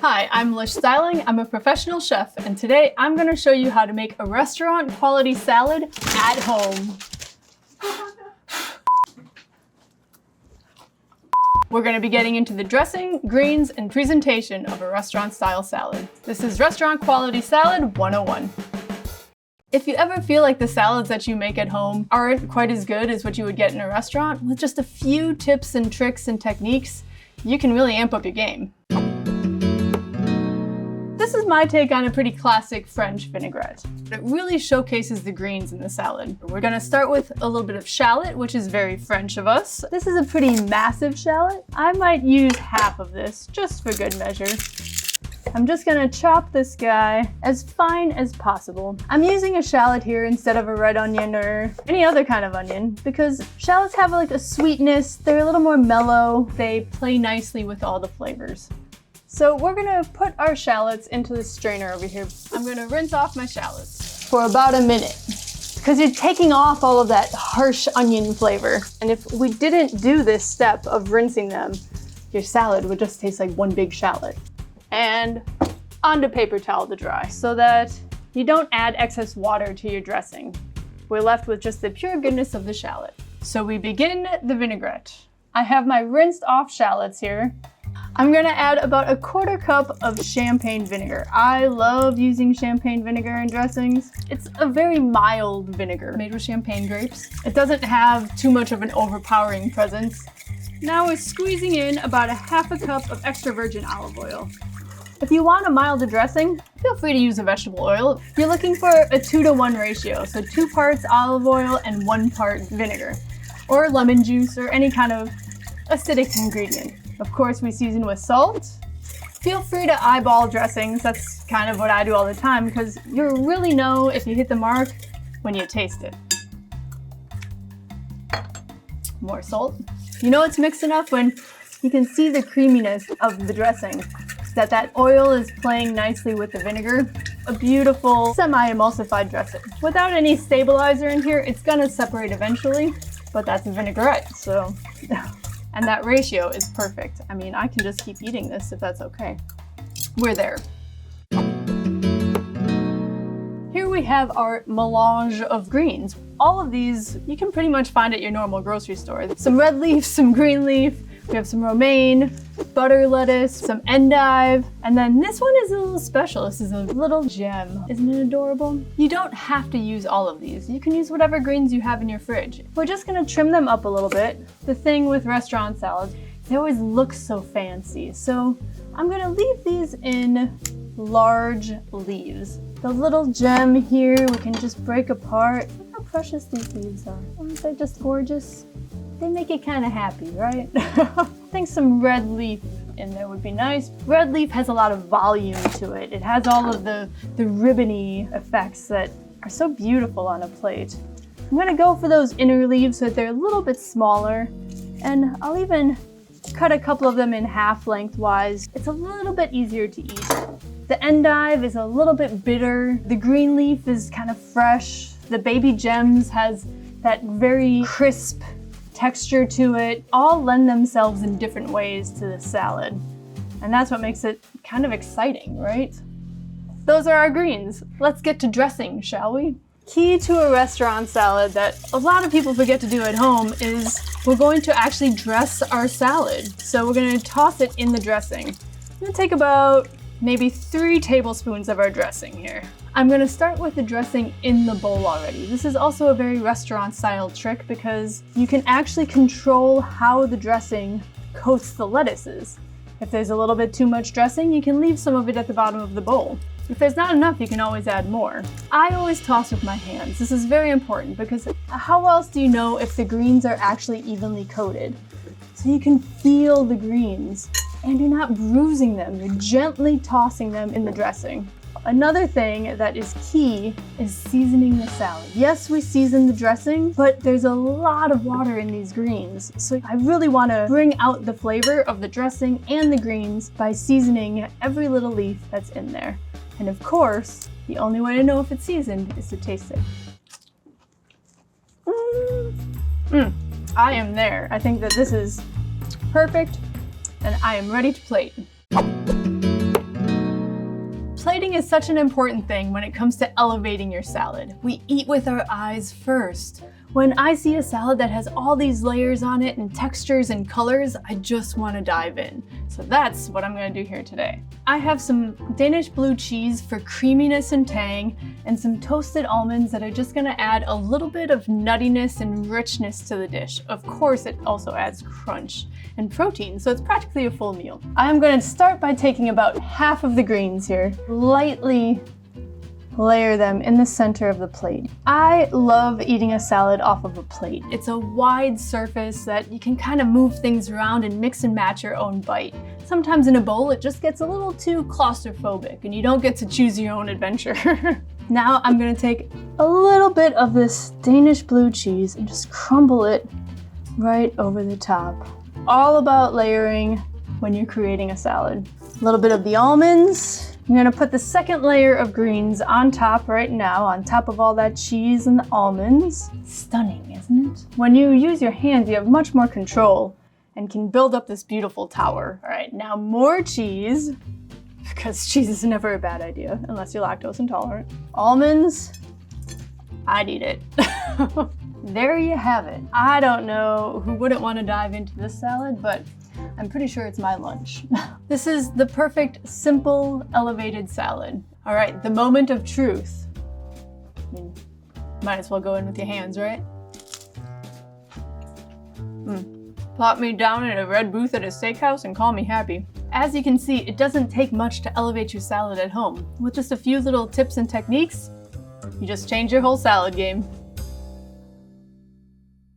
Hi, I'm Lish Steiling. I'm a professional chef, and today I'm going to show you how to make a restaurant quality salad at home. We're going to be getting into the dressing, greens, and presentation of a restaurant style salad. This is Restaurant Quality Salad 101. If you ever feel like the salads that you make at home aren't quite as good as what you would get in a restaurant, with just a few tips and tricks and techniques, you can really amp up your game. This is my take on a pretty classic French vinaigrette. It really showcases the greens in the salad. We're gonna start with a little bit of shallot, which is very French of us. This is a pretty massive shallot. I might use half of this, just for good measure. I'm just gonna chop this guy as fine as possible. I'm using a shallot here instead of a red onion or any other kind of onion because shallots have like a sweetness, they're a little more mellow, they play nicely with all the flavors. So we're gonna put our shallots into the strainer over here. I'm gonna rinse off my shallots for about a minute because you're taking off all of that harsh onion flavor. And if we didn't do this step of rinsing them, your salad would just taste like one big shallot. And onto paper towel to dry so that you don't add excess water to your dressing. We're left with just the pure goodness of the shallot. So we begin the vinaigrette. I have my rinsed off shallots here. I'm gonna add about a quarter cup of champagne vinegar. I love using champagne vinegar in dressings. It's a very mild vinegar made with champagne grapes. It doesn't have too much of an overpowering presence. Now we're squeezing in about a half a cup of extra virgin olive oil. If you want a milder dressing, feel free to use a vegetable oil. You're looking for a 2-to-1 ratio, so 2 parts olive oil and 1 part vinegar, or lemon juice, or any kind of acidic ingredient. Of course, we season with salt. Feel free to eyeball dressings. That's kind of what I do all the time because you'll really know if you hit the mark when you taste it. More salt. You know it's mixed enough when you can see the creaminess of the dressing, that oil is playing nicely with the vinegar. A beautiful semi-emulsified dressing. Without any stabilizer in here, it's gonna separate eventually, but that's a vinaigrette, so. And that ratio is perfect. I mean, I can just keep eating this if that's okay. We're there. Here we have our melange of greens. All of these you can pretty much find at your normal grocery store. Some red leaf, some green leaf, we have some romaine, butter lettuce, some endive, and then this one is a little special. This is a little gem. Isn't it adorable? You don't have to use all of these. You can use whatever greens you have in your fridge. We're just gonna trim them up a little bit. The thing with restaurant salads, they always look so fancy. So I'm gonna leave these in large leaves. The little gem here, we can just break apart. Look how precious these leaves are. Aren't they just gorgeous? They make it kind of happy, right? I think some red leaf in there would be nice. Red leaf has a lot of volume to it. It has all of the ribbony effects that are so beautiful on a plate. I'm gonna go for those inner leaves so that they're a little bit smaller, and I'll even cut a couple of them in half lengthwise. It's a little bit easier to eat. The endive is a little bit bitter. The green leaf is kind of fresh. The baby gems has that very crisp texture to it. All lend themselves in different ways to the salad. And that's what makes it kind of exciting, right? Those are our greens. Let's get to dressing, shall we? Key to a restaurant salad that a lot of people forget to do at home is we're going to actually dress our salad. So we're gonna toss it in the dressing. I'm gonna take about maybe 3 tablespoons of our dressing here. I'm gonna start with the dressing in the bowl already. This is also a very restaurant style trick because you can actually control how the dressing coats the lettuces. If there's a little bit too much dressing, you can leave some of it at the bottom of the bowl. If there's not enough, you can always add more. I always toss with my hands. This is very important because how else do you know if the greens are actually evenly coated? So you can feel the greens and you're not bruising them, you're gently tossing them in the dressing. Another thing that is key is seasoning the salad. Yes, we season the dressing, but there's a lot of water in these greens. So I really want to bring out the flavor of the dressing and the greens by seasoning every little leaf that's in there. And of course, the only way to know if it's seasoned is to taste it. I am there. I think that this is perfect, and I am ready to plate. Plating is such an important thing when it comes to elevating your salad. We eat with our eyes first. When I see a salad that has all these layers on it and textures and colors, I just want to dive in. So that's what I'm going to do here today. I have some Danish blue cheese for creaminess and tang, and some toasted almonds that are just going to add a little bit of nuttiness and richness to the dish. Of course, it also adds crunch and protein, so it's practically a full meal. I'm going to start by taking about half of the greens here, lightly layer them in the center of the plate. I love eating a salad off of a plate. It's a wide surface that you can kind of move things around and mix and match your own bite. Sometimes in a bowl, it just gets a little too claustrophobic and you don't get to choose your own adventure. Now I'm gonna take a little bit of this Danish blue cheese and just crumble it right over the top. All about layering when you're creating a salad. A little bit of the almonds. I'm gonna put the second layer of greens on top right now, on top of all that cheese and the almonds. Stunning, isn't it? When you use your hands, you have much more control and can build up this beautiful tower. All right, now more cheese, because cheese is never a bad idea, unless you're lactose intolerant. Almonds, I'd eat it. There you have it. I don't know who wouldn't want to dive into this salad, but I'm pretty sure it's my lunch. This is the perfect, simple, elevated salad. All right, the moment of truth. I mean, might as well go in with your hands, right? Plop me down in a red booth at a steakhouse and call me happy. As you can see, it doesn't take much to elevate your salad at home. With just a few little tips and techniques, you just change your whole salad game.